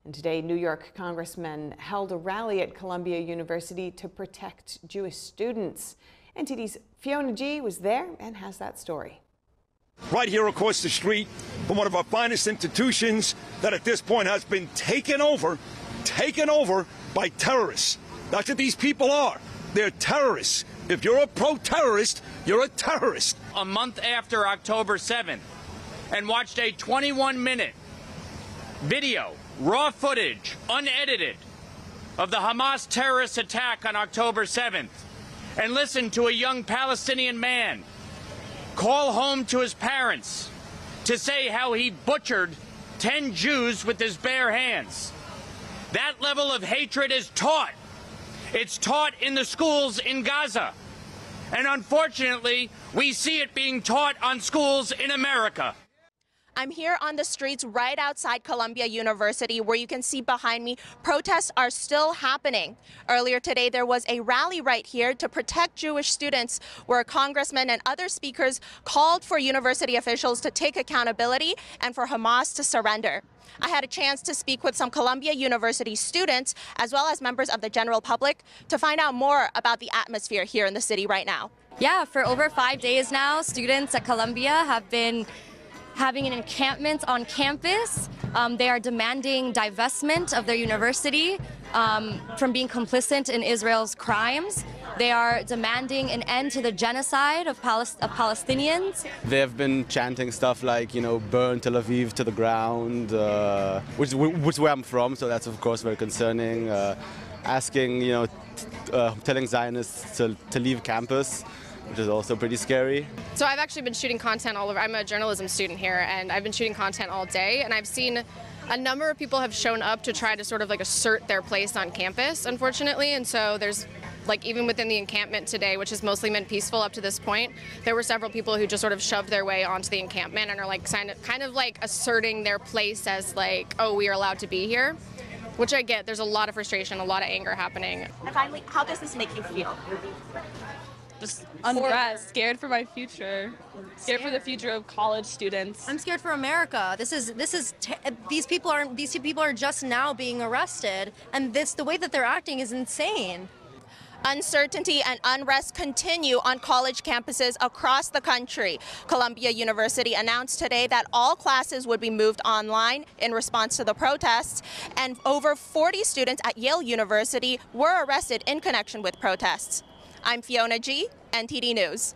And today, New York congressmen held a rally at Columbia University to protect Jewish students. NTD's Fiona G. was there and has that story. Right here across the street from one of our finest institutions that at this point has been taken over by terrorists. That's what these people are. They're terrorists. If you're a pro-terrorist, you're a terrorist. A month after October 7th, and watched a 21-minute video, raw footage, unedited, of the Hamas terrorist attack on October 7th, and listened to a young Palestinian man call home to his parents to say how he butchered 10 Jews with his bare hands. That level of hatred is taught. It's taught in the schools in Gaza. And unfortunately, we see it being taught on schools in America. I'm here on the streets right outside Columbia University, where you can see behind me protests are still happening. Earlier today, there was a rally right here to protect Jewish students, where congressmen and other speakers called for university officials to take accountability and for Hamas to surrender. I had a chance to speak with some Columbia University students, as well as members of the general public, to find out more about the atmosphere here in the city right now. Yeah, for over 5 days now, students at Columbia have been having an encampment on campus. They are demanding divestment of their university from being complicit in Israel's crimes. They are demanding an end to the genocide of Palestinians. They have been chanting stuff like, you know, burn Tel Aviv to the ground, which is where I'm from, so that's of course very concerning. Asking, you know, telling Zionists to leave campus, which is also pretty scary. So I've actually been shooting content all over. I'm a journalism student here, and I've been shooting content all day, and I've seen a number of people have shown up to try to sort of like assert their place on campus, unfortunately, and so there's like even within the encampment today, which has mostly been peaceful up to this point, there were several people who just sort of shoved their way onto the encampment and are like kind of like asserting their place as like, oh, we are allowed to be here, which I get. There's a lot of frustration, a lot of anger happening. And finally, how does this make you feel? Just unrest, scared for my future, scared for the future of college students. I'm scared for America. These people are just now being arrested, and the way that they're acting is insane. Uncertainty and unrest continue on college campuses across the country. Columbia University announced today that all classes would be moved online in response to the protests, and over 40 students at Yale University were arrested in connection with protests. I'm Fiona G., NTD News.